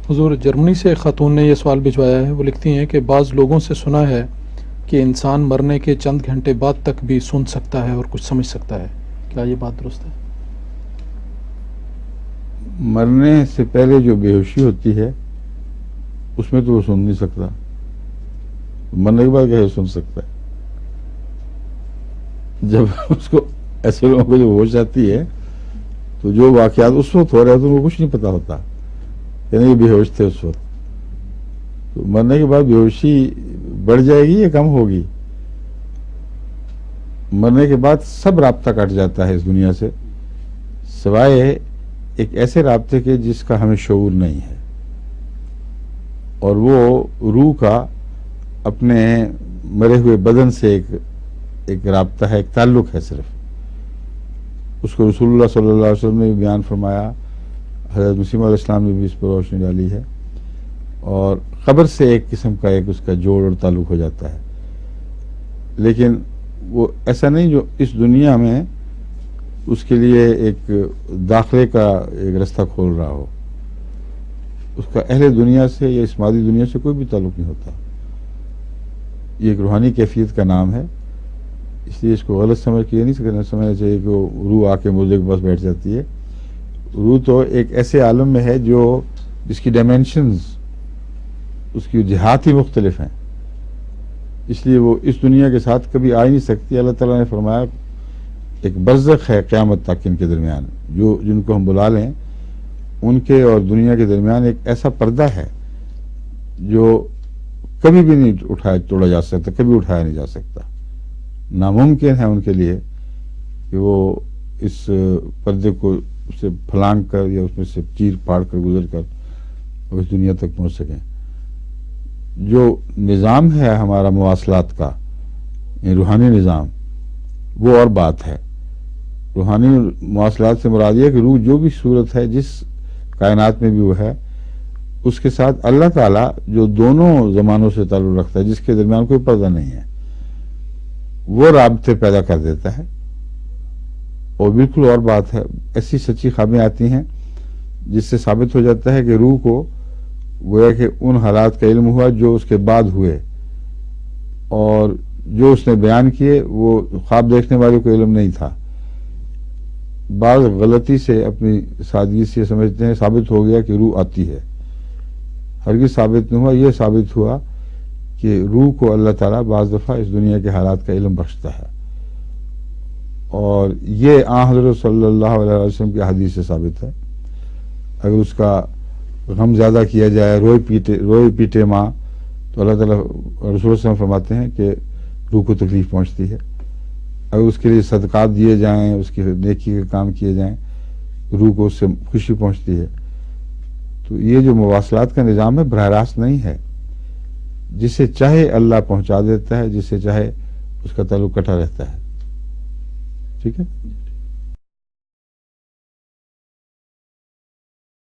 حضور، جرمنی سے ایک خاتون نے یہ سوال بھجوایا ہے. وہ لکھتی ہیں کہ بعض لوگوں سے سنا ہے کہ انسان مرنے کے چند گھنٹے بعد تک بھی سن سکتا ہے اور کچھ سمجھ سکتا ہے. کیا یہ بات درست ہے؟ مرنے سے پہلے جو بے ہوشی ہوتی ہے اس میں تو وہ سن نہیں سکتا. مرنے کے بعد کیسے سن سکتا ہے؟ جب اس کو ایسے لوگوں کو جب ہوش آتی ہے تو جو واقعات اس وقت ہو رہے تھے ان کو کچھ نہیں پتا ہوتا، یعنی یہ بے ہوش تھے اس وقت. تو مرنے کے بعد بے ہوشی بڑھ جائے گی یا کم ہوگی؟ مرنے کے بعد سب رابطہ کٹ جاتا ہے اس دنیا سے، سوائے ایک ایسے رابطے کے جس کا ہمیں شعور نہیں ہے، اور وہ روح کا اپنے مرے ہوئے بدن سے ایک رابطہ ہے، ایک تعلق ہے صرف. اس کو رسول اللہ صلی اللہ علیہ وسلم نے بھی بیان فرمایا، حضرت مسیم علیہ السلام نے بھی اس پر روشنی ڈالی ہے. اور قبر سے ایک قسم کا ایک اس کا جوڑ اور تعلق ہو جاتا ہے، لیکن وہ ایسا نہیں جو اس دنیا میں اس کے لیے ایک داخلے کا ایک رستہ کھول رہا ہو. اس کا اہل دنیا سے یا اس مادی دنیا سے کوئی بھی تعلق نہیں ہوتا. یہ ایک روحانی کیفیت کا نام ہے، اس لیے اس کو غلط سمجھ کے یہ نہیں سمجھنا چاہیے کہ وہ روح آ کے مردے کے پاس بیٹھ جاتی ہے. روح تو ایک ایسے عالم میں ہے جس کی ڈائمینشنز، اس کی جہات ہی مختلف ہیں، اس لیے وہ اس دنیا کے ساتھ کبھی آ ہی نہیں سکتی. اللہ تعالیٰ نے فرمایا ایک برزخ ہے قیامت تک ان کے درمیان، جن کو ہم بلا لیں ان کے اور دنیا کے درمیان ایک ایسا پردہ ہے جو کبھی بھی نہیں توڑا جا سکتا، کبھی اٹھایا نہیں جا سکتا. ناممکن ہے ان کے لیے کہ وہ اس پردے کو سے پھلانگ کر یا اس میں سے چیر پاڑ کر گزر کر اس دنیا تک پہنچ سکیں. جو نظام ہے ہمارا مواصلات کا، یہ روحانی نظام، وہ اور بات ہے. روحانی مواصلات سے مراد یہ کہ روح جو بھی صورت ہے جس کائنات میں بھی وہ ہے، اس کے ساتھ اللہ تعالیٰ جو دونوں زمانوں سے تعلق رکھتا ہے، جس کے درمیان کوئی پردہ نہیں ہے، وہ رابطے پیدا کر دیتا ہے. اور بالکل اور بات ہے، ایسی سچی خوابیں آتی ہیں جس سے ثابت ہو جاتا ہے کہ روح کو گویا کہ ان حالات کا علم ہوا جو اس کے بعد ہوئے، اور جو اس نے بیان کیے وہ خواب دیکھنے والے کو علم نہیں تھا. بعض غلطی سے اپنی سادگی سے سمجھتے ہیں ثابت ہو گیا کہ روح آتی ہے. ہرگز ثابت نہیں ہوا. یہ ثابت ہوا کہ روح کو اللہ تعالیٰ بعض دفعہ اس دنیا کے حالات کا علم بخشتا ہے، اور یہ آن حضرت صلی اللہ علیہ وسلم کی حدیث سے ثابت ہے. اگر اس کا غم زیادہ کیا جائے، روئے پیٹے ماں، تو اللہ تعالیٰ رسول اللہ صلی اللہ علیہ وسلم فرماتے ہیں کہ روح کو تکلیف پہنچتی ہے. اگر اس کے لیے صدقات دیے جائیں، اس کی نیکی کے کام کیے جائیں، روح کو اس سے خوشی پہنچتی ہے. تو یہ جو مواصلات کا نظام ہے براہ راست نہیں ہے، جسے چاہے اللہ پہنچا دیتا ہے، جسے چاہے اس کا تعلق کٹا رہتا ہے. ٹھیک ہے.